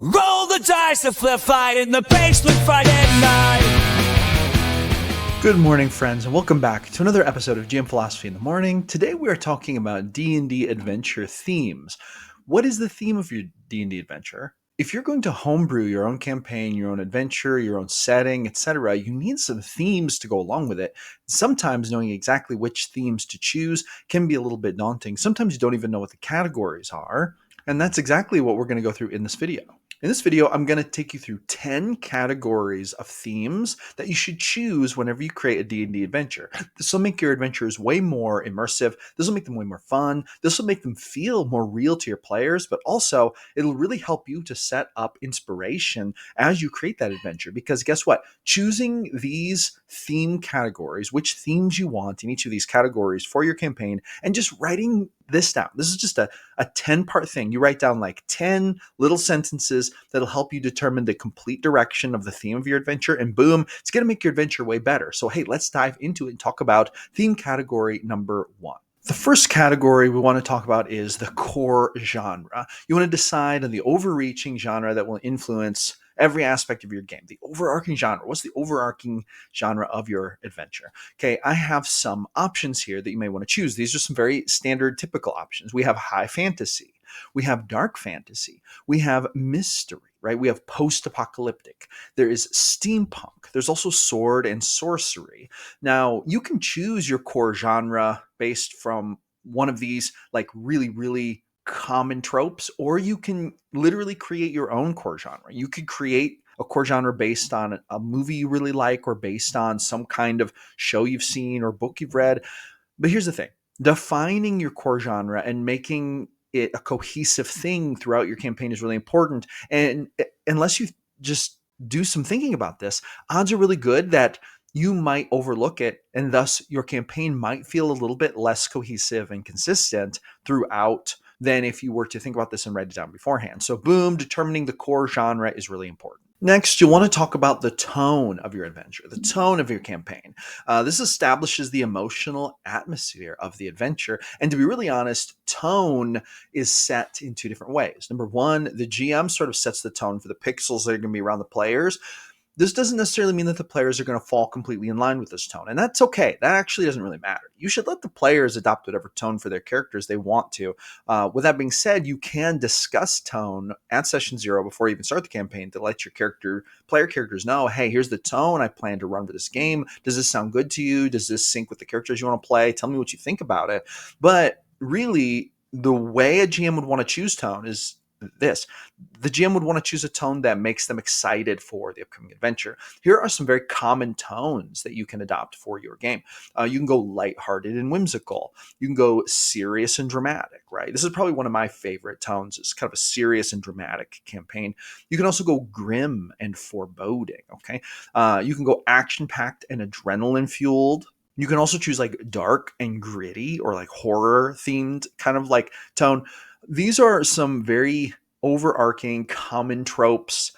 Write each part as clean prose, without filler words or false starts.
Roll the dice, a flip fight in the basement Friday night. Good morning, friends, and welcome back to another episode of GM Philosophy in the Morning. Today we are talking about D&D adventure themes. What is the theme of your D&D adventure? If you're going to homebrew your own campaign, your own adventure, your own setting, etc., you need some themes to go along with it. Sometimes knowing exactly which themes to choose can be a little bit daunting. Sometimes you don't even know what the categories are, and that's exactly what we're going to go through in this video. In this video, I'm going to take you through 10 categories of themes that you should choose whenever you create a D&D adventure. This will make your adventures way more immersive. This will make them way more fun. This will make them feel more real to your players, but also it'll really help you to set up inspiration as you create that adventure. Because guess what? Choosing these theme categories, which themes you want in each of these categories for your campaign, and just writing this down. This is just a 10-part thing. You write down like 10 little sentences that'll help you determine the complete direction of the theme of your adventure, and boom, it's going to make your adventure way better. So hey, let's dive into it and talk about theme category number 1. The first category we want to talk about is the core genre. You want to decide on the overreaching genre that will influence every aspect of your game. The overarching genre. What's the overarching genre of your adventure? Okay, I have some options here that you may want to choose. These are some very standard, typical options. We have high fantasy. We have dark fantasy. We have mystery, right? We have post-apocalyptic. There is steampunk. There's also sword and sorcery. Now, you can choose your core genre based from one of these like really common tropes, or you can literally create your own core genre. You could create a core genre based on a movie you really like, or based on some kind of show you've seen or book you've read. But here's the thing. Defining your core genre and making it a cohesive thing throughout your campaign is really important. And unless you just do some thinking about this, odds are really good that you might overlook it, and thus your campaign might feel a little bit less cohesive and consistent throughout than if you were to think about this and write it down beforehand. So boom, determining the core genre is really important. Next, you'll want to talk about the tone of your adventure, the tone of your campaign. This establishes the emotional atmosphere of the adventure. And to be really honest, tone is set in two different ways. Number one, the GM sort of sets the tone for the pixels that are going to be around the players. This doesn't necessarily mean that the players are going to fall completely in line with this tone, and that's okay. That actually doesn't really matter. You should let the players adopt whatever tone for their characters they want to. With that being said, you can discuss tone at session 0 before you even start the campaign to let your player characters know, hey, here's the tone I plan to run for this game. Does this sound good to you? Does this sync with the characters you want to play? Tell me what you think about it. But really, the way a GM would want to choose tone is this. The GM would want to choose a tone that makes them excited for the upcoming adventure. Here are some very common tones that you can adopt for your game. You can go lighthearted and whimsical. You can go serious and dramatic, right? This is probably one of my favorite tones. It's kind of a serious and dramatic campaign. You can also go grim and foreboding, okay? You can go action-packed and adrenaline-fueled. You can also choose like dark and gritty, or like horror-themed kind of like tone. These are some very overarching common tropes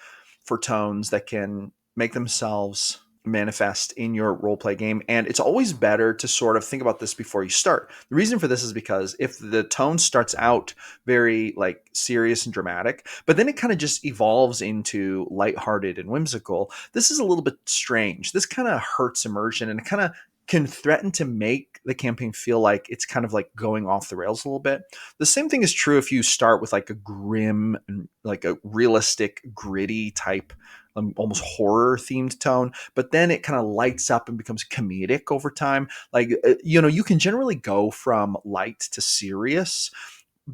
for tones that can make themselves manifest in your roleplay game. And it's always better to sort of think about this before you start. The reason for this is because if the tone starts out very like serious and dramatic, but then it kind of just evolves into lighthearted and whimsical, this is a little bit strange. This kind of hurts immersion, and it kind of can threaten to make the campaign feel like it's kind of like going off the rails a little bit. The same thing is true if you start with like a grim, like a realistic, gritty type, almost horror themed tone, but then it kind of lights up and becomes comedic over time. Like, you can generally go from light to serious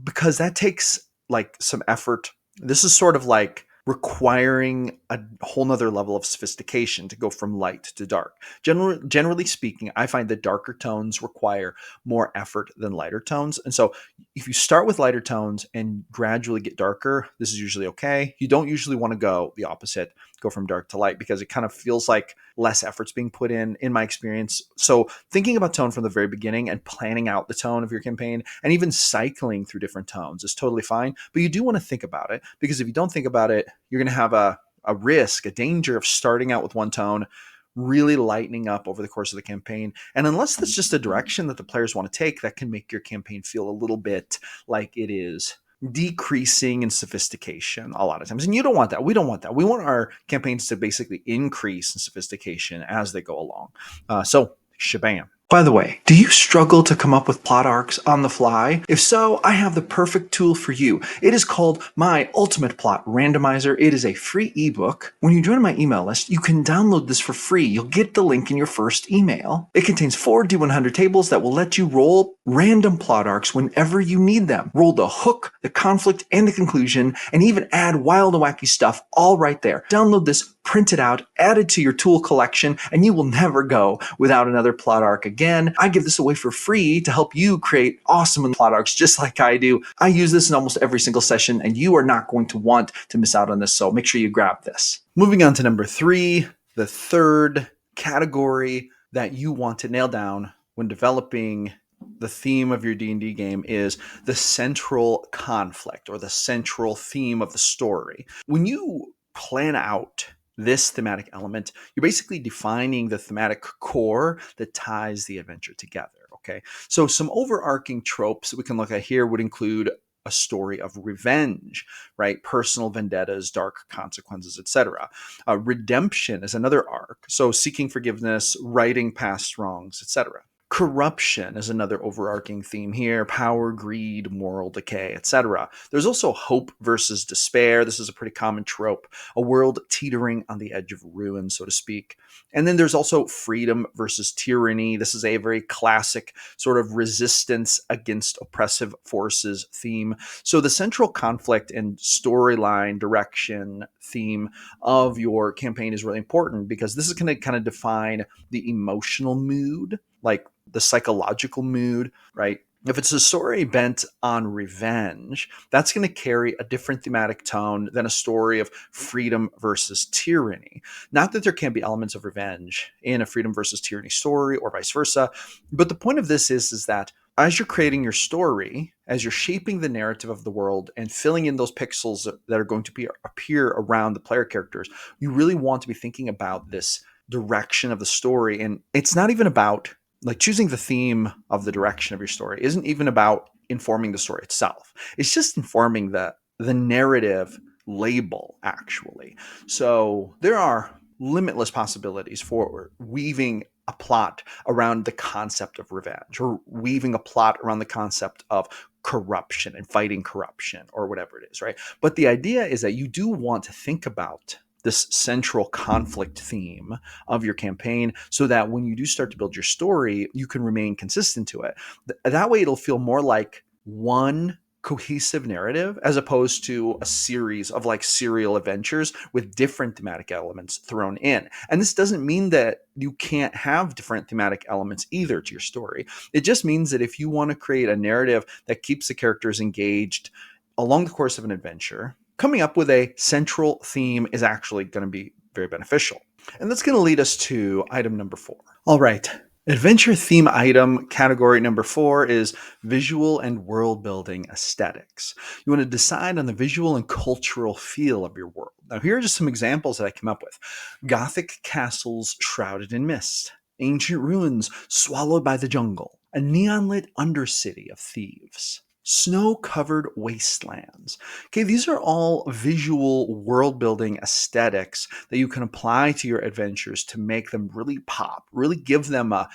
because that takes like some effort. This is sort of like requiring a whole nother level of sophistication to go from light to dark. Generally speaking, I find that darker tones require more effort than lighter tones. And so if you start with lighter tones and gradually get darker, this is usually okay. You don't usually want to go the opposite, go from dark to light, because it kind of feels like less effort's being put in my experience. So thinking about tone from the very beginning and planning out the tone of your campaign, and even cycling through different tones, is totally fine. But you do want to think about it, because if you don't think about it, you're going to have a risk, a danger of starting out with one tone, really lightening up over the course of the campaign. And unless that's just a direction that the players want to take, that can make your campaign feel a little bit like it is decreasing in sophistication a lot of times. And you don't want that. We don't want that. We want our campaigns to basically increase in sophistication as they go along. So, shabam. By the way, do you struggle to come up with plot arcs on the fly? If so, I have the perfect tool for you. It is called My Ultimate Plot Randomizer. It is a free ebook. When you join my email list, you can download this for free. You'll get the link in your first email. It contains 4 D100 tables that will let you roll random plot arcs whenever you need them. Roll the hook, the conflict, and the conclusion, and even add wild and wacky stuff all right there. Download this, print it out, add it to your tool collection, and you will never go without another plot arc again. I give this away for free to help you create awesome plot arcs just like I do. I use this in almost every single session, and you are not going to want to miss out on this, so make sure you grab this. Moving on to number 3, the third category that you want to nail down when developing the theme of your D&D game is the central conflict or the central theme of the story. When you plan out this thematic element, you're basically defining the thematic core that ties the adventure together. Okay, so some overarching tropes that we can look at here would include a story of revenge, right? Personal vendettas, dark consequences, etc. Redemption is another arc, so seeking forgiveness, righting past wrongs, etc. Corruption is another overarching theme here. Power, greed, moral decay, etc. There's also hope versus despair. This is a pretty common trope. A world teetering on the edge of ruin, so to speak. And then there's also freedom versus tyranny. This is a very classic sort of resistance against oppressive forces theme. So the central conflict and storyline direction theme of your campaign is really important because this is going to kind of define the emotional mood, like the psychological mood, right? If it's a story bent on revenge, that's going to carry a different thematic tone than a story of freedom versus tyranny. Not that there can't be elements of revenge in a freedom versus tyranny story or vice versa, but the point of this is that as you're creating your story, as you're shaping the narrative of the world and filling in those pixels that are going to appear around the player characters, you really want to be thinking about this direction of the story. And it's not even about like choosing the theme of the direction of your story isn't even about informing the story itself. It's just informing the narrative label, actually. So there are limitless possibilities for weaving a plot around the concept of revenge or weaving a plot around the concept of corruption and fighting corruption or whatever it is, right? But the idea is that you do want to think about this central conflict theme of your campaign so that when you do start to build your story, you can remain consistent to it. That way it'll feel more like one cohesive narrative as opposed to a series of like serial adventures with different thematic elements thrown in. And this doesn't mean that you can't have different thematic elements either to your story. It just means that if you want to create a narrative that keeps the characters engaged along the course of an adventure, coming up with a central theme is actually going to be very beneficial. And that's going to lead us to item number 4. All right. Adventure theme item category number 4 is visual and world building aesthetics. You want to decide on the visual and cultural feel of your world. Now, here are just some examples that I came up with. Gothic castles shrouded in mist. Ancient ruins swallowed by the jungle. A neon-lit undercity of thieves. Snow-covered wastelands. Okay, these are all visual world-building aesthetics that you can apply to your adventures to make them really pop, really give them a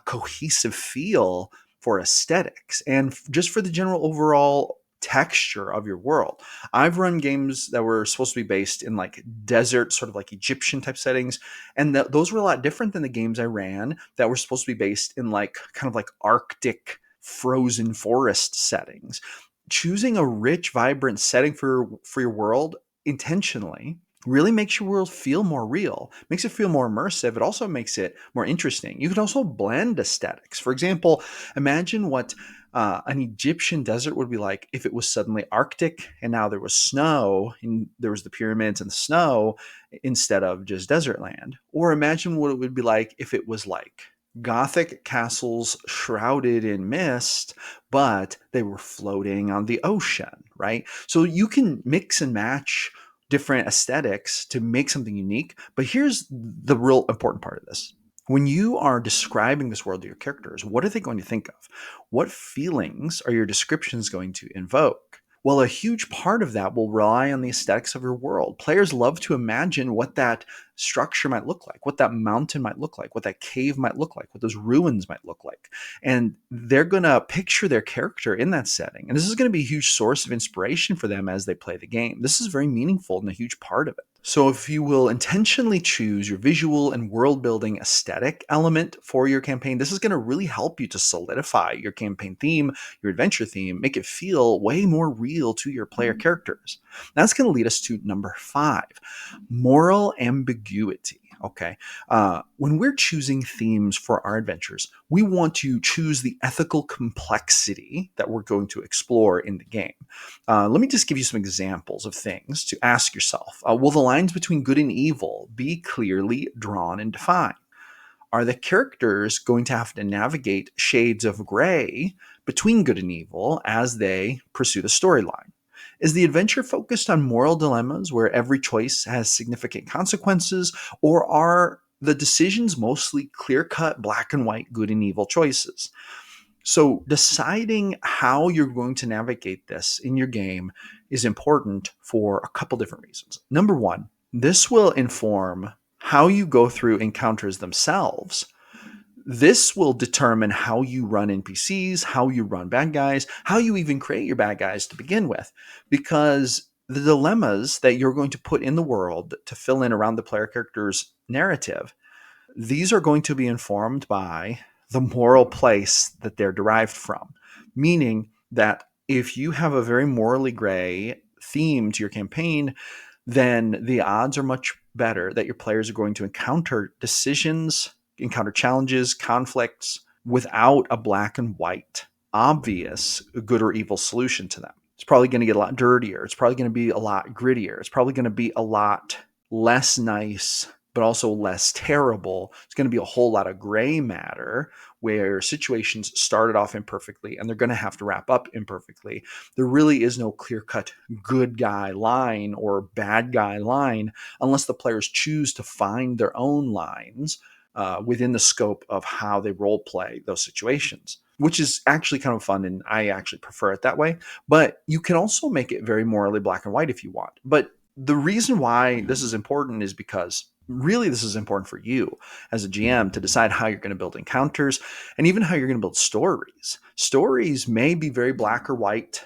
cohesive feel for aesthetics and just for the general overall texture of your world. I've run games that were supposed to be based in like desert, sort of like Egyptian type settings, and those were a lot different than the games I ran that were supposed to be based in like kind of like Arctic frozen forest settings. Choosing a rich, vibrant setting for your world intentionally really makes your world feel more real, makes it feel more immersive. It also makes it more interesting. You can also blend aesthetics. For example, imagine what an Egyptian desert would be like if it was suddenly Arctic and now there was snow and there was the pyramids and the snow instead of just desert land. Or imagine what it would be like if it was like Gothic castles shrouded in mist, but they were floating on the ocean, right? So you can mix and match different aesthetics to make something unique. But here's the real important part of this. When you are describing this world to your characters, what are they going to think of? What feelings are your descriptions going to invoke? Well, a huge part of that will rely on the aesthetics of your world. Players love to imagine what that structure might look like, what that mountain might look like, what that cave might look like, what those ruins might look like. And they're going to picture their character in that setting. And this is going to be a huge source of inspiration for them as they play the game. This is very meaningful and a huge part of it. So if you will intentionally choose your visual and world building aesthetic element for your campaign, this is going to really help you to solidify your campaign theme, your adventure theme, make it feel way more real to your player characters. That's going to lead us to number 5, moral ambiguity. Okay. When we're choosing themes for our adventures, we want to choose the ethical complexity that we're going to explore in the game. Let me just give you some examples of things to ask yourself. Will the lines between good and evil be clearly drawn and defined? Are the characters going to have to navigate shades of gray between good and evil as they pursue the storyline? Is the adventure focused on moral dilemmas where every choice has significant consequences, or are the decisions mostly clear-cut black and white good and evil choices? So deciding how you're going to navigate this in your game is important for a couple different reasons. Number one, this will inform how you go through encounters themselves. This will determine how you run NPCs, how you run bad guys, how you even create your bad guys to begin with, because the dilemmas that you're going to put in the world to fill in around the player character's narrative, these are going to be informed by the moral place that they're derived from. Meaning that if you have a very morally gray theme to your campaign, then the odds are much better that your players are going to encounter decisions, encounter challenges, conflicts without a black and white, obvious good or evil solution to them. It's probably going to get a lot dirtier. It's probably going to be a lot grittier. It's probably going to be a lot less nice, but also less terrible. It's going to be a whole lot of gray matter where situations started off imperfectly and they're going to have to wrap up imperfectly. There really is no clear-cut good guy line or bad guy line unless the players choose to find their own lines within the scope of how they role play those situations, which is actually kind of fun, and I actually prefer it that way. But you can also make it very morally black and white if you want. But the reason why this is important is because really this is important for you as a GM to decide how you're going to build encounters and even how you're going to build stories. Stories may be very black or white,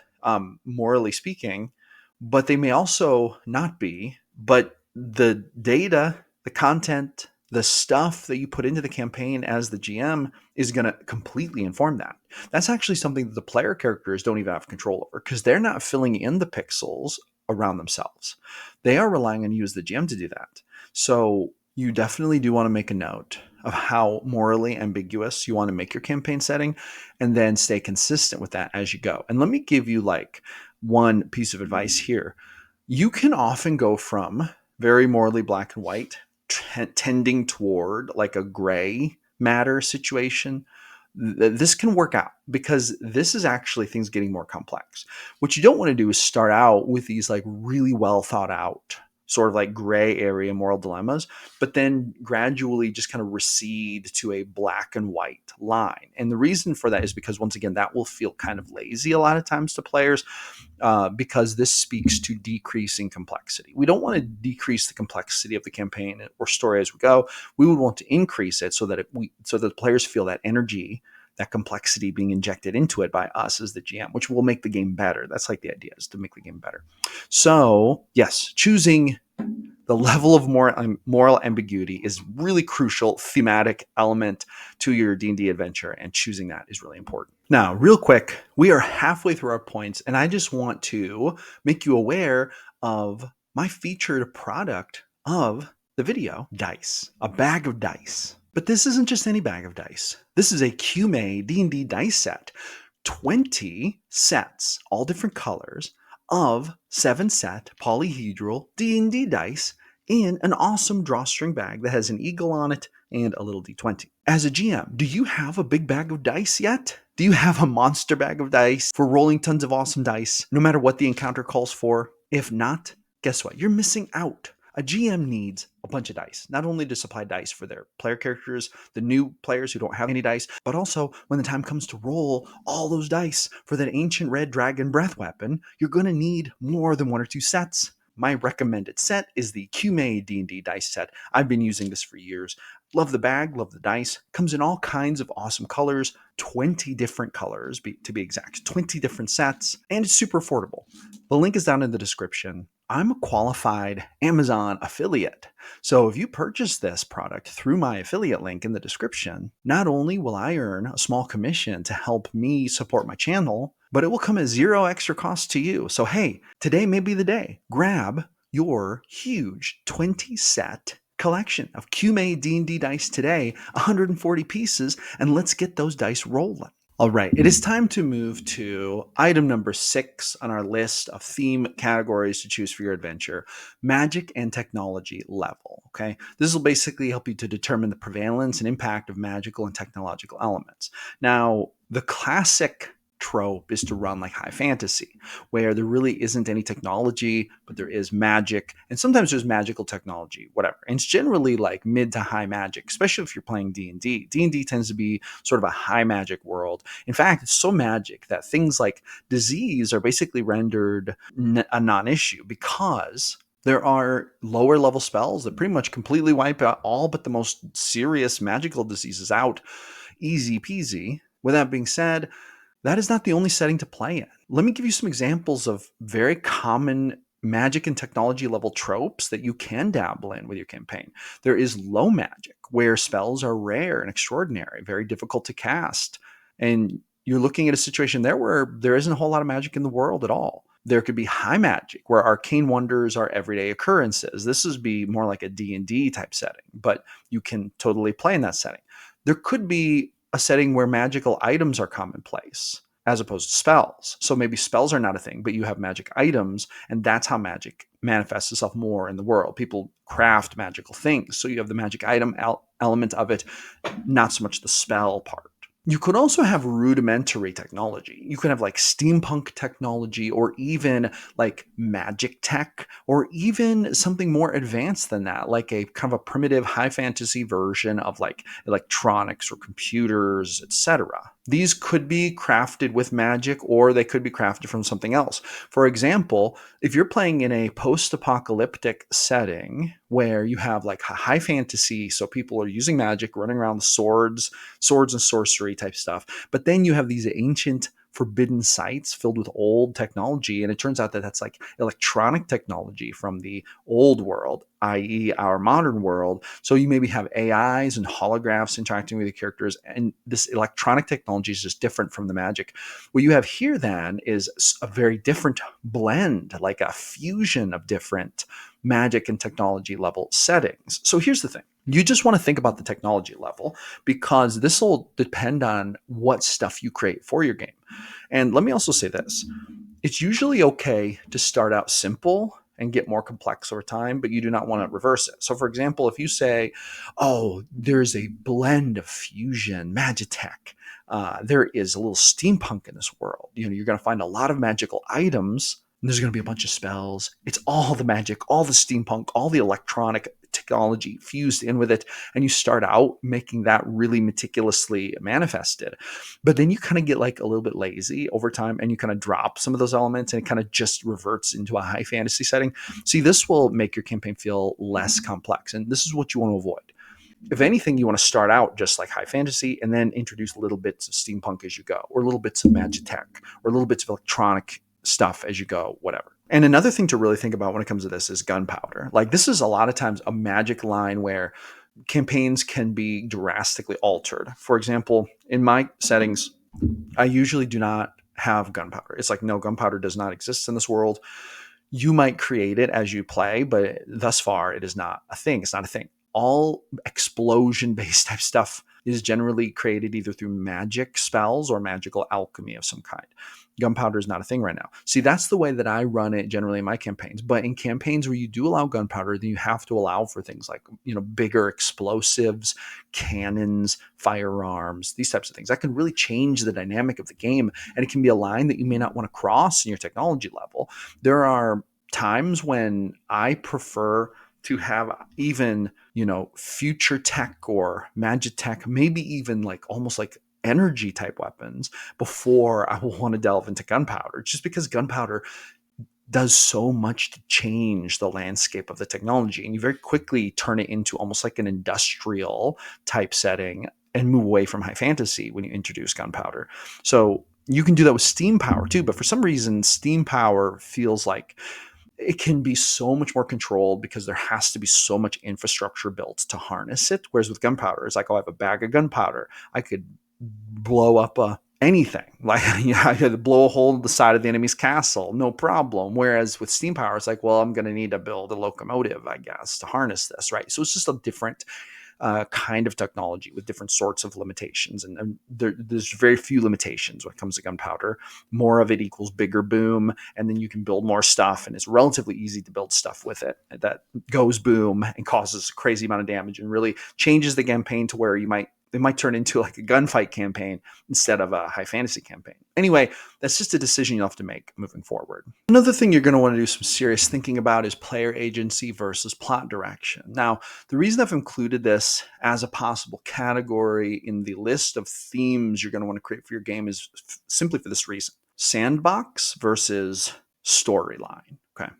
morally speaking, but they may also not be. But the data, the content, the stuff that you put into the campaign as the GM is going to completely inform that. That's actually something that the player characters don't even have control over because they're not filling in the pixels around themselves. They are relying on you as the GM to do that. So you definitely do want to make a note of how morally ambiguous you want to make your campaign setting and then stay consistent with that as you go. And let me give you like one piece of advice here. You can often go from very morally black and white tending toward like a gray matter situation. This can work out because this is actually things getting more complex. What you don't want to do is start out with these like really well thought out sort of like gray area moral dilemmas, but then gradually just kind of recede to a black and white line. And the reason for that is because once again, that will feel kind of lazy a lot of times to players because this speaks to decreasing complexity. We don't want to decrease the complexity of the campaign or story as we go. We would want to increase it so that the players feel that energy, that complexity being injected into it by us as the GM, which will make the game better. That's like the idea, is to make the game better. So yes, choosing the level of moral ambiguity is really crucial thematic element to your D&D adventure, and choosing that is really important. Now, real quick, we are halfway through our points, and I just want to make you aware of my featured product of the video, dice, a bag of dice. But this isn't just any bag of dice. This is a QMA D&D dice set, 20 sets, all different colors, of 7-set polyhedral D&D dice in an awesome drawstring bag that has an eagle on it and a little D20. As a GM, do you have a big bag of dice yet? Do you have a monster bag of dice for rolling tons of awesome dice, no matter what the encounter calls for? If not, guess what? You're missing out. A GM needs a bunch of dice, not only to supply dice for their player characters, the new players who don't have any dice, but also when the time comes to roll all those dice for that ancient red dragon breath weapon, you're going to need more than one or two sets. My recommended set is the Q-Made D&D dice set. I've been using this for years. Love the bag, love the dice. Comes in all kinds of awesome colors, 20 different colors to be exact, 20 different sets, and it's super affordable. The link is down in the description. I'm a qualified Amazon affiliate. So if you purchase this product through my affiliate link in the description, not only will I earn a small commission to help me support my channel, but it will come at zero extra cost to you. So hey, today may be the day. Grab your huge 20 set collection of Q-Made D&D dice today, 140 pieces, and let's get those dice rolling. All right, it is time to move to item number 6 on our list of theme categories to choose for your adventure, magic and technology level, okay? This will basically help you to determine the prevalence and impact of magical and technological elements. Now, the classic trope is to run like high fantasy, where there really isn't any technology, but there is magic, and sometimes there's magical technology, whatever. And it's generally like mid to high magic, especially if you're playing D&D. D&D tends to be sort of a high magic world. In fact, it's so magic that things like disease are basically rendered a non-issue because there are lower level spells that pretty much completely wipe out all but the most serious magical diseases out. Easy peasy. With that being said, that is not the only setting to play in. Let me give you some examples of very common magic and technology level tropes that you can dabble in with your campaign. There is low magic, where spells are rare and extraordinary, very difficult to cast. And you're looking at a situation there where there isn't a whole lot of magic in the world at all. There could be high magic, where arcane wonders are everyday occurrences. This would be more like a D&D type setting, but you can totally play in that setting. There could be a setting where magical items are commonplace as opposed to spells. So maybe spells are not a thing, but you have magic items, and that's how magic manifests itself more in the world. People craft magical things. So you have the magic item element of it, not so much the spell part. You could also have rudimentary technology. You could have like steampunk technology, or even like magic tech, or even something more advanced than that, like a kind of a primitive high fantasy version of like electronics or computers, etc. These could be crafted with magic, or they could be crafted from something else. For example, if you're playing in a post-apocalyptic setting where you have like high fantasy, so people are using magic, running around with swords and sorcery type stuff, but then you have these ancient forbidden sites filled with old technology, and it turns out that that's like electronic technology from the old world, i.e. our modern world. So you maybe have AIs and holographs interacting with the characters, and this electronic technology is just different from the magic. What you have here then is a very different blend, like a fusion of different magic and technology level settings. So here's the thing. You just want to think about the technology level, because this will depend on what stuff you create for your game. And let me also say this. It's usually okay to start out simple and get more complex over time, but you do not want to reverse it. So for example, if you say, oh, there's a blend of fusion, magitech, there is a little steampunk in this world. You're going to find a lot of magical items, and there's going to be a bunch of spells. It's all the magic, all the steampunk, all the electronic technology fused in with it, and you start out making that really meticulously manifested. But then you kind of get like a little bit lazy over time, and you kind of drop some of those elements, and it kind of just reverts into a high fantasy setting. See, this will make your campaign feel less complex, and this is what you want to avoid. If anything, you want to start out just like high fantasy and then introduce little bits of steampunk as you go, or little bits of magitech, or little bits of electronic stuff as you go, whatever. And another thing to really think about when it comes to this is gunpowder. Like, this is a lot of times a magic line where campaigns can be drastically altered. For example, in my settings, I usually do not have gunpowder. It's like, no, gunpowder does not exist in this world. You might create it as you play, but thus far it is not a thing. It's not a thing. All explosion-based type stuff is generally created either through magic spells or magical alchemy of some kind. Gunpowder is not a thing right now. See, that's the way that I run it generally in my campaigns. But in campaigns where you do allow gunpowder, then you have to allow for things like, bigger explosives, cannons, firearms, these types of things. That can really change the dynamic of the game, and it can be a line that you may not want to cross in your technology level. There are times when I prefer to have even, future tech or magitech, maybe even like almost like energy type weapons before I will want to delve into gunpowder, just because gunpowder does so much to change the landscape of the technology. And you very quickly turn it into almost like an industrial type setting and move away from high fantasy when you introduce gunpowder. So you can do that with steam power too. But for some reason, steam power feels like it can be so much more controlled because there has to be so much infrastructure built to harness it. Whereas with gunpowder, it's like, oh, I have a bag of gunpowder. I could blow up anything. Like, I could blow a hole in the side of the enemy's castle, no problem. Whereas with steam power, it's like, well, I'm going to need to build a locomotive, I guess, to harness this, right? So it's just a different kind of technology with different sorts of limitations. And there's very few limitations when it comes to gunpowder. More of it equals bigger boom, and then you can build more stuff, and it's relatively easy to build stuff with it that goes boom and causes a crazy amount of damage and really changes the campaign to where it might turn into like a gunfight campaign instead of a high fantasy campaign. Anyway, that's just a decision you'll have to make moving forward. Another thing you're going to want to do some serious thinking about is player agency versus plot direction. Now, the reason I've included this as a possible category in the list of themes you're going to want to create for your game is simply for this reason: sandbox versus storyline. Okay.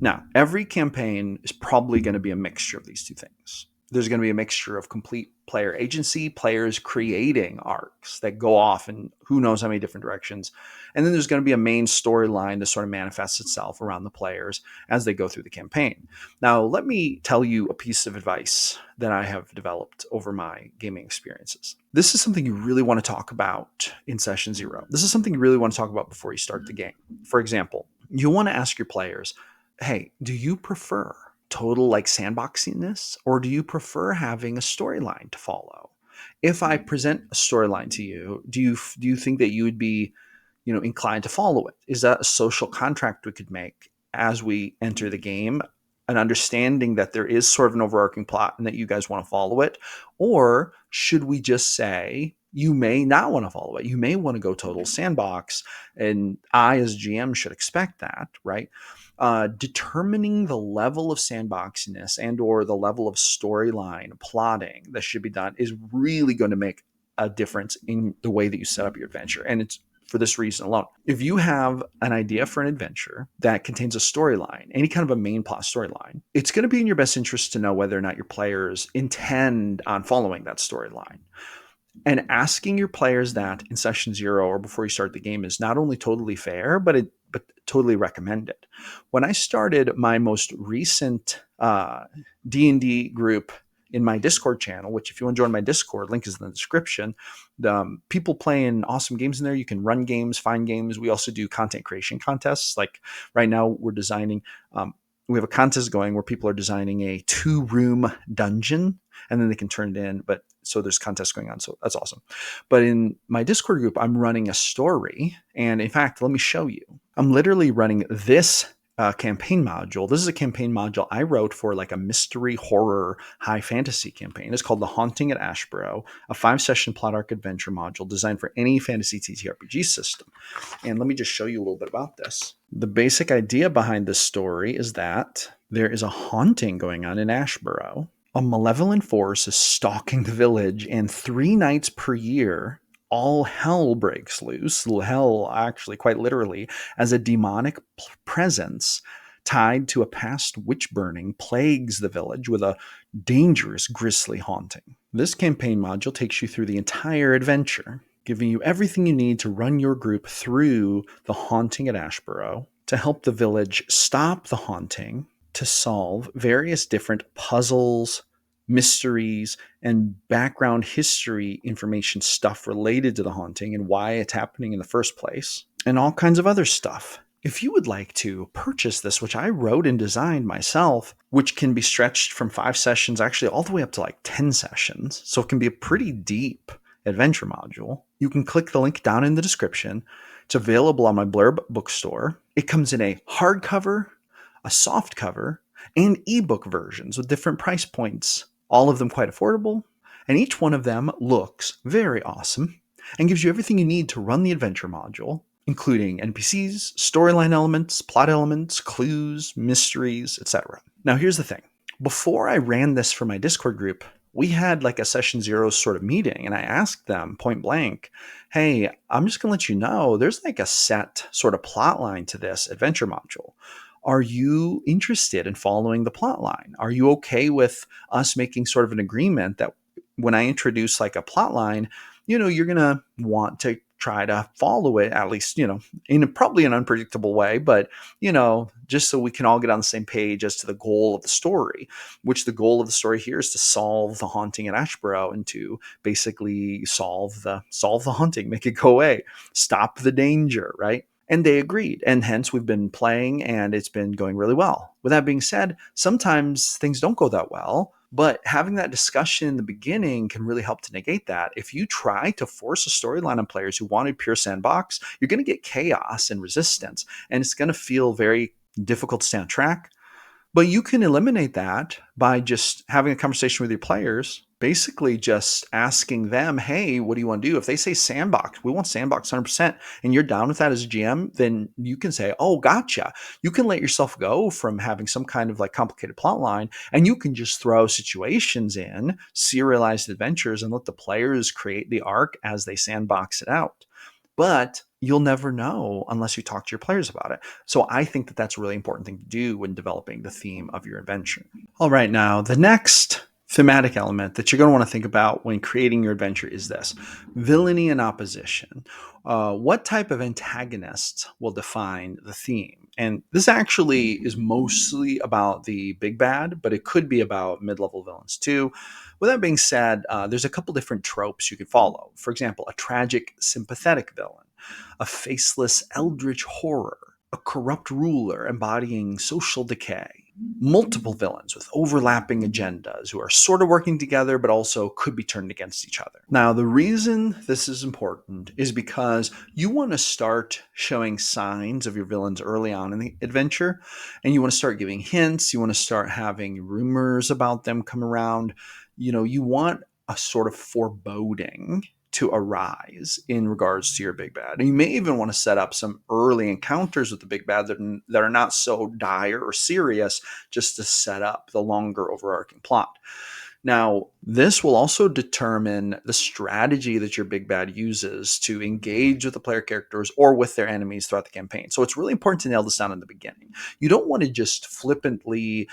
Now, every campaign is probably going to be a mixture of these two things. There's going to be a mixture of complete player agency, players creating arcs that go off in who knows how many different directions. And then there's going to be a main storyline that sort of manifests itself around the players as they go through the campaign. Now, let me tell you a piece of advice that I have developed over my gaming experiences. This is something you really want to talk about in session 0. This is something you really want to talk about before you start the game. For example, you want to ask your players, hey, do you prefer total like sandboxiness, or do you prefer having a storyline to follow? If I present a storyline to you, do you think that you would be, inclined to follow it? Is that a social contract we could make as we enter the game, an understanding that there is sort of an overarching plot and that you guys want to follow it? Or should we just say, you may not want to follow it. You may want to go total sandbox, and I as GM should expect that, right? Determining the level of sandboxiness and or the level of storyline plotting that should be done is really going to make a difference in the way that you set up your adventure. And it's for this reason alone. If you have an idea for an adventure that contains a storyline, any kind of a main plot storyline, it's going to be in your best interest to know whether or not your players intend on following that storyline. And asking your players that in session 0 or before you start the game is not only totally fair, but totally recommended. When I started my most recent D&D group in my Discord channel, which if you want to join my Discord, link is in the description. People playing awesome games in there. You can run games, find games. We also do content creation contests. Like right now we're designing, we have a contest going where people are designing a 2-room dungeon and then they can turn it in. But so there's contests going on. So that's awesome. But in my Discord group, I'm running a story. And in fact, let me show you. I'm literally running this campaign module. This is a campaign module I wrote for like a mystery horror high fantasy campaign. It's called The Haunting at Ashburrow, a 5-session plot arc adventure module designed for any fantasy TTRPG system. And let me just show you a little bit about this. The basic idea behind this story is that there is a haunting going on in Ashburrow. A malevolent force is stalking the village, and 3 nights per year, all hell breaks loose. Hell, actually, quite literally, as a demonic presence tied to a past witch burning plagues the village with a dangerous, grisly haunting. This campaign module takes you through the entire adventure, giving you everything you need to run your group through the haunting at Ashburrow, to help the village stop the haunting, to solve various different puzzles, mysteries, and background history information stuff related to the haunting and why it's happening in the first place, and all kinds of other stuff. If you would like to purchase this, which I wrote and designed myself, which can be stretched from 5 sessions, actually all the way up to like 10 sessions, so it can be a pretty deep adventure module, you can click the link down in the description. It's available on my Blurb bookstore. It comes in a hardcover, a soft cover, and ebook versions with different price points, all of them quite affordable, and each one of them looks very awesome and gives you everything you need to run the adventure module, including NPCs, storyline elements, plot elements, clues, mysteries, etc. Now here's the thing. Before I ran this for my Discord group, we had like a session zero sort of meeting, and I asked them point blank, hey, I'm just going to let you know there's like a set sort of plot line to this adventure module. Are you interested in following the plot line? Are you okay with us making sort of an agreement that when I introduce like a plot line, you're going to want to try to follow it, at least, in probably an unpredictable way, but, just so we can all get on the same page as to the goal of the story, which the goal of the story here is to solve the haunting at Ashburrow and to basically solve the haunting, make it go away, stop the danger, right? And they agreed. And hence we've been playing and it's been going really well. With that being said, sometimes things don't go that well, but having that discussion in the beginning can really help to negate that. If you try to force a storyline on players who wanted pure sandbox, you're going to get chaos and resistance, and it's going to feel very difficult to stay on track. But you can eliminate that by just having a conversation with your players, basically just asking them, hey, what do you want to do? If they say sandbox, we want sandbox 100%, and you're down with that as a GM, then you can say, oh, gotcha. You can let yourself go from having some kind of like complicated plot line, and you can just throw situations in, serialized adventures, and let the players create the arc as they sandbox it out. But you'll never know unless you talk to your players about it. So I think that that's a really important thing to do when developing the theme of your adventure. All right, now the next thematic element that you're going to want to think about when creating your adventure is this: villainy and opposition. What type of antagonists will define the theme? And this actually is mostly about the big bad, but it could be about mid-level villains too. With that being said, there's a couple different tropes you could follow. For example, a tragic, sympathetic villain, a faceless, eldritch horror, a corrupt ruler embodying social decay, multiple villains with overlapping agendas who are sort of working together but also could be turned against each other. Now, the reason this is important is because you want to start showing signs of your villains early on in the adventure, and you want to start giving hints, you want to start having rumors about them come around. You want a sort of foreboding to arise in regards to your big bad. And you may even want to set up some early encounters with the big bad that are not so dire or serious, just to set up the longer overarching plot. Now, this will also determine the strategy that your big bad uses to engage with the player characters or with their enemies throughout the campaign. So it's really important to nail this down in the beginning. You don't want to just flippantly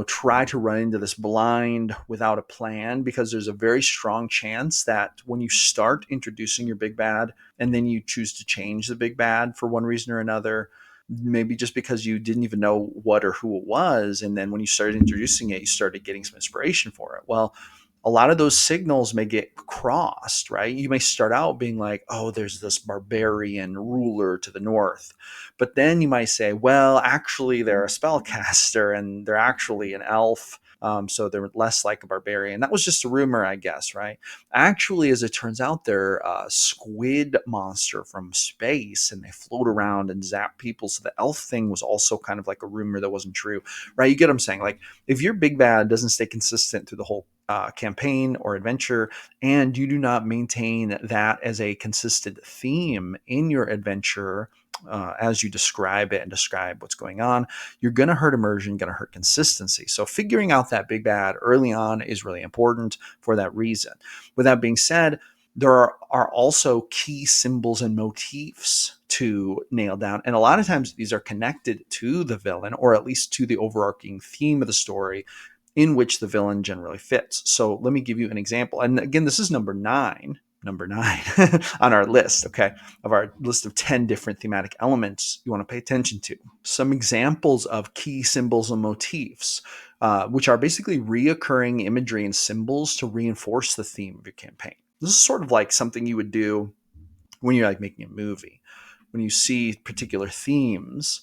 try to run into this blind without a plan, because there's a very strong chance that when you start introducing your big bad and then you choose to change the big bad for one reason or another, maybe just because you didn't even know what or who it was, and then when you started introducing it, you started getting some inspiration for it. Well, a lot of those signals may get crossed, right? You may start out being like, oh, there's this barbarian ruler to the north. But then you might say, well, actually, they're a spellcaster and they're actually an elf. So they're less like a barbarian. That was just a rumor, I guess, right? Actually, as it turns out, they're a squid monster from space, and they float around and zap people. So the elf thing was also kind of like a rumor that wasn't true, right? You get what I'm saying? Like, if your big bad doesn't stay consistent through the whole campaign or adventure, and you do not maintain that as a consistent theme in your adventure, as you describe it and describe what's going on, you're going to hurt immersion, going to hurt consistency. So figuring out that big bad early on is really important for that reason. With that being said, there are also key symbols and motifs to nail down. And a lot of times these are connected to the villain, or at least to the overarching theme of the story in which the villain generally fits. So let me give you an example. And again, this is number nine on our list, okay, of our list of 10 different thematic elements you want to pay attention to. Some examples of key symbols and motifs, which are basically reoccurring imagery and symbols to reinforce the theme of your campaign. This is sort of like something you would do when you're like making a movie. When you see particular themes,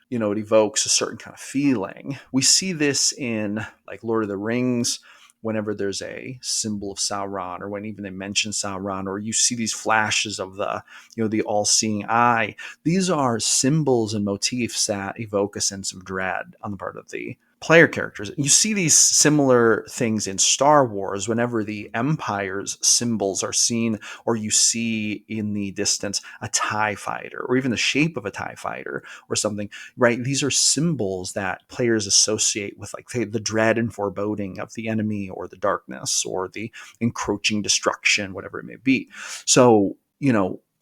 it evokes a certain kind of feeling. We see this in like Lord of the Rings, whenever there's a symbol of Sauron, or when even they mention Sauron, or you see these flashes of the all-seeing eye. These are symbols and motifs that evoke a sense of dread on the part of the player characters. You see these similar things in Star Wars whenever the Empire's symbols are seen, or you see in the distance a TIE fighter, or even the shape of a TIE fighter or something, right? These are symbols that players associate with, like, say, the dread and foreboding of the enemy, or the darkness, or the encroaching destruction, whatever it may be. So,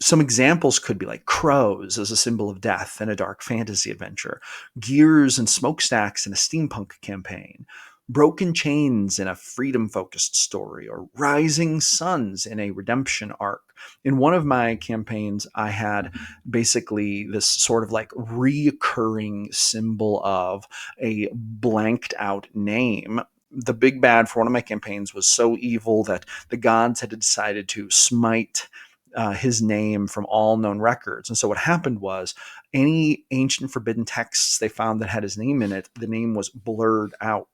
some examples could be like crows as a symbol of death in a dark fantasy adventure, gears and smokestacks in a steampunk campaign, broken chains in a freedom focused story, or rising suns in a redemption arc. In one of my campaigns, I had basically this sort of like reoccurring symbol of a blanked out name. The big bad for one of my campaigns was so evil that the gods had decided to smite his name from all known records. And so what happened was, any ancient forbidden texts they found that had his name in it, the name was blurred out.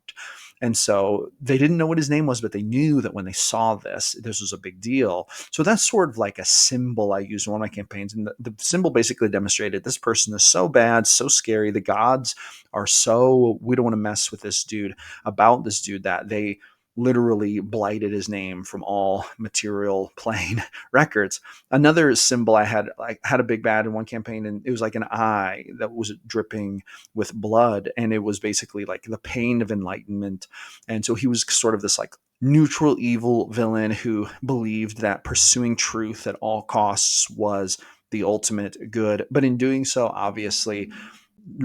And so they didn't know what his name was, but they knew that when they saw this was a big deal. So that's sort of like a symbol I used in one of my campaigns. And the symbol basically demonstrated this person is so bad, so scary. The gods are so, we don't want to mess with this dude, about this dude, that they literally blighted his name from all material plane records. Another symbol I had a big bad in one campaign, and it was like an eye that was dripping with blood, and it was basically like the pain of enlightenment. And so he was sort of this like neutral evil villain who believed that pursuing truth at all costs was the ultimate good, but in doing so, obviously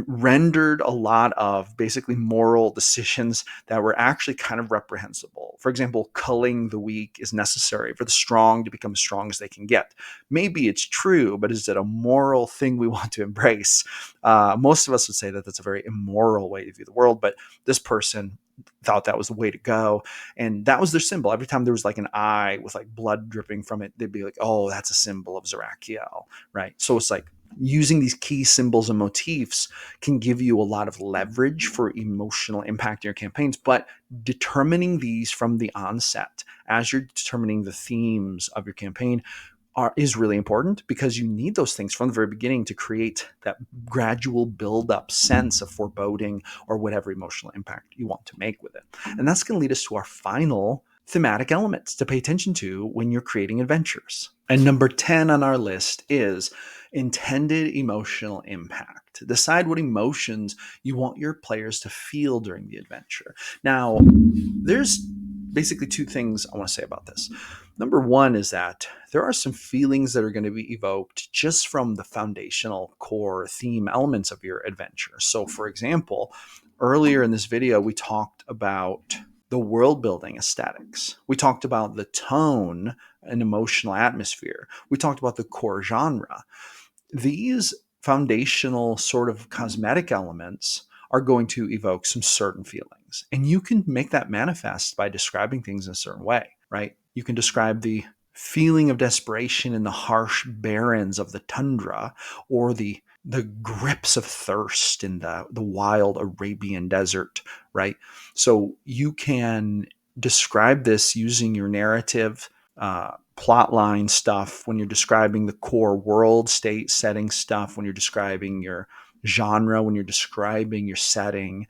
rendered a lot of basically moral decisions that were actually kind of reprehensible. For example, culling the weak is necessary for the strong to become as strong as they can get. Maybe it's true, but is it a moral thing we want to embrace? Most of us would say that that's a very immoral way to view the world, but this person thought that was the way to go, and that was their symbol. Every time there was like an eye with like blood dripping from it, they'd be like, oh, that's a symbol of Zerachiel, right? So it's like using these key symbols and motifs can give you a lot of leverage for emotional impact in your campaigns, but determining these from the onset as you're determining the themes of your campaign is really important, because you need those things from the very beginning to create that gradual build-up sense of foreboding or whatever emotional impact you want to make with it. And that's going to lead us to our final thematic elements to pay attention to when you're creating adventures. And number 10 on our list is intended emotional impact. Decide what emotions you want your players to feel during the adventure. Now, there's basically two things I want to say about this. Number one is that there are some feelings that are going to be evoked just from the foundational core theme elements of your adventure. So, for example, earlier in this video, we talked about the world building aesthetics. We talked about the tone and emotional atmosphere. We talked about the core genre. These foundational sort of cosmetic elements are going to evoke some certain feelings. And you can make that manifest by describing things in a certain way, right? You can describe the feeling of desperation in the harsh barrens of the tundra, or the grips of thirst in the wild Arabian desert, right? So you can describe this using your narrative, plotline stuff, when you're describing the core world state setting stuff, when you're describing your genre, when you're describing your setting.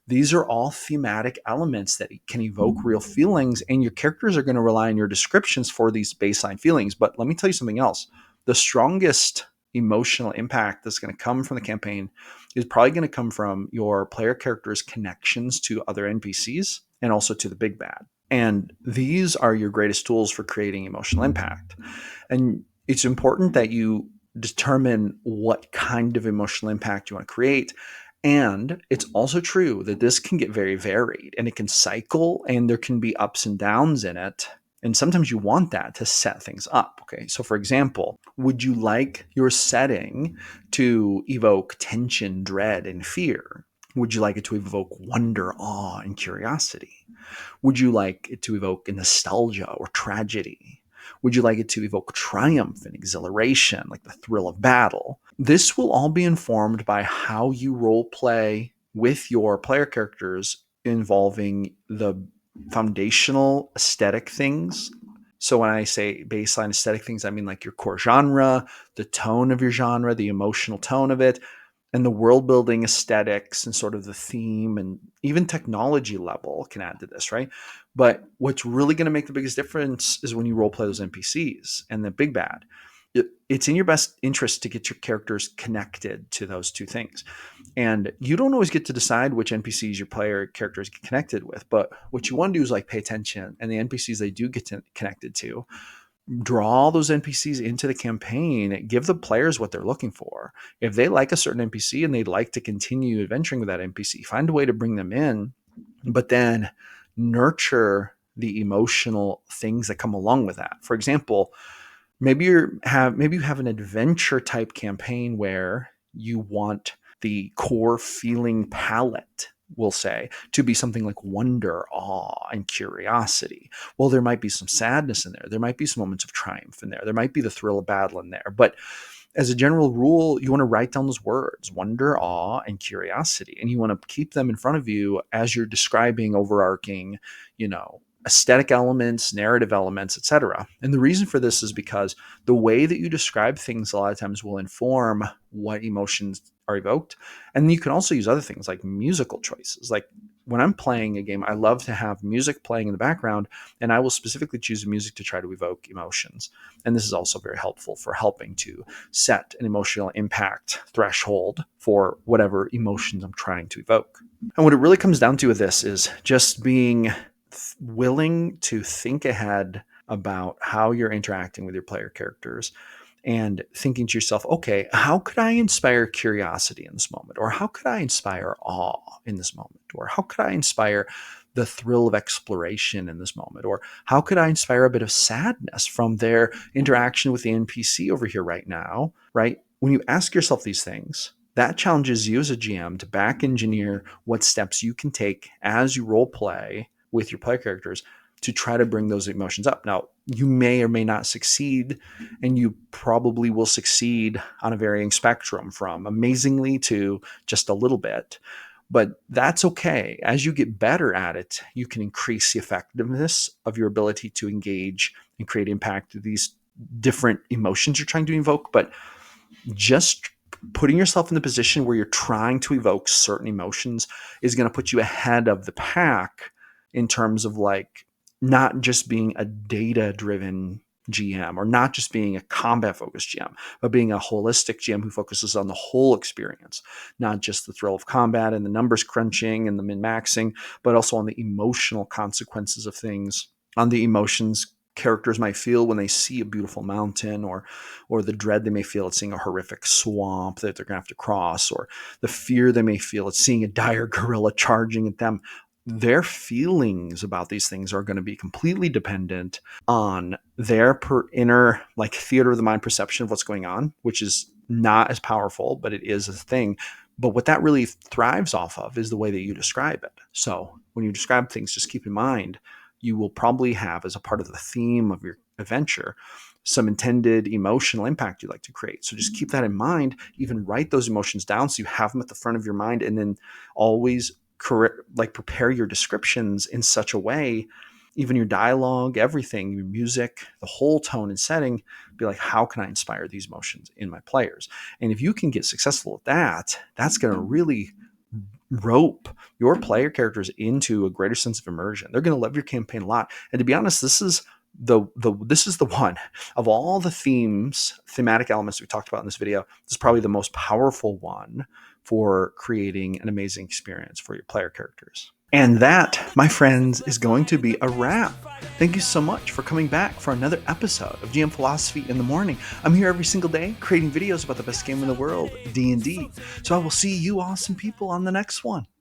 These are all thematic elements that can evoke real feelings, and your characters are going to rely on your descriptions for these baseline feelings. But let me tell you something else. The strongest emotional impact that's going to come from the campaign is probably going to come from your player characters' connections to other NPCs and also to the big bad. And these are your greatest tools for creating emotional impact. And it's important that you determine what kind of emotional impact you want to create. And it's also true that this can get very varied, and it can cycle, and there can be ups and downs in it. And sometimes you want that to set things up. Okay. So for example, would you like your setting to evoke tension, dread, and fear? Would you like it to evoke wonder, awe, and curiosity? Would you like it to evoke nostalgia or tragedy? Would you like it to evoke triumph and exhilaration, like the thrill of battle? This will all be informed by how you role play with your player characters involving the foundational aesthetic things. So when I say baseline aesthetic things, I mean like your core genre, the tone of your genre, the emotional tone of it, And the world building aesthetics and sort of the theme and even technology level can add to this, right? But what's really going to make the biggest difference is when you role play those NPCs and the big bad. It's in your best interest to get your characters connected to those two things. And you don't always get to decide which NPCs your player characters get connected with, but what you want to do is like pay attention, and the NPCs they do get connected to, draw those NPCs into the campaign, give the players what they're looking for. If they like a certain NPC and they'd like to continue adventuring with that NPC, find a way to bring them in, but then nurture the emotional things that come along with that. For example, maybe you have an adventure type campaign where you want the core feeling palette, we'll say, to be something like wonder, awe, and curiosity. Well, there might be some sadness in there. There might be some moments of triumph in there. There might be the thrill of battle in there. But as a general rule, you want to write down those words, wonder, awe, and curiosity. And you want to keep them in front of you as you're describing overarching, aesthetic elements, narrative elements, etc. And the reason for this is because the way that you describe things a lot of times will inform what emotions are evoked. And you can also use other things like musical choices. Like when I'm playing a game, I love to have music playing in the background, and I will specifically choose music to try to evoke emotions. And this is also very helpful for helping to set an emotional impact threshold for whatever emotions I'm trying to evoke. And what it really comes down to with this is just being willing to think ahead about how you're interacting with your player characters and thinking to yourself, okay, how could I inspire curiosity in this moment? Or how could I inspire awe in this moment? Or how could I inspire the thrill of exploration in this moment? Or how could I inspire a bit of sadness from their interaction with the NPC over here right now, right? When you ask yourself these things, that challenges you as a GM to back engineer what steps you can take as you role play with your player characters to try to bring those emotions up. Now, you may or may not succeed, and you probably will succeed on a varying spectrum from amazingly to just a little bit. But that's okay. As you get better at it, you can increase the effectiveness of your ability to engage and create impact through these different emotions you're trying to evoke. But just putting yourself in the position where you're trying to evoke certain emotions is going to put you ahead of the pack in terms of like not just being a data-driven GM or not just being a combat-focused GM, but being a holistic GM who focuses on the whole experience, not just the thrill of combat and the numbers crunching and the min-maxing, but also on the emotional consequences of things, on the emotions characters might feel when they see a beautiful mountain, or the dread they may feel at seeing a horrific swamp that they're going to have to cross, or the fear they may feel at seeing a dire gorilla charging at them. Their feelings about these things are going to be completely dependent on their inner like theater of the mind perception of what's going on, which is not as powerful, but it is a thing. But what that really thrives off of is the way that you describe it. So when you describe things, just keep in mind, you will probably have, as a part of the theme of your adventure, some intended emotional impact you'd like to create. So just keep that in mind, even write those emotions down so you have them at the front of your mind, and then always prepare your descriptions in such a way, even your dialogue, everything, your music, the whole tone and setting, be like, how can I inspire these emotions in my players? And if you can get successful at that, that's going to really rope your player characters into a greater sense of immersion. They're going to love your campaign a lot. And to be honest, this is the one of all the thematic elements we talked about in this video. This is probably the most powerful one for creating an amazing experience for your player characters. And that, my friends, is going to be a wrap. Thank you so much for coming back for another episode of GM Philosophy in the Morning. I'm here every single day creating videos about the best game in the world, D&D. So I will see you awesome people on the next one.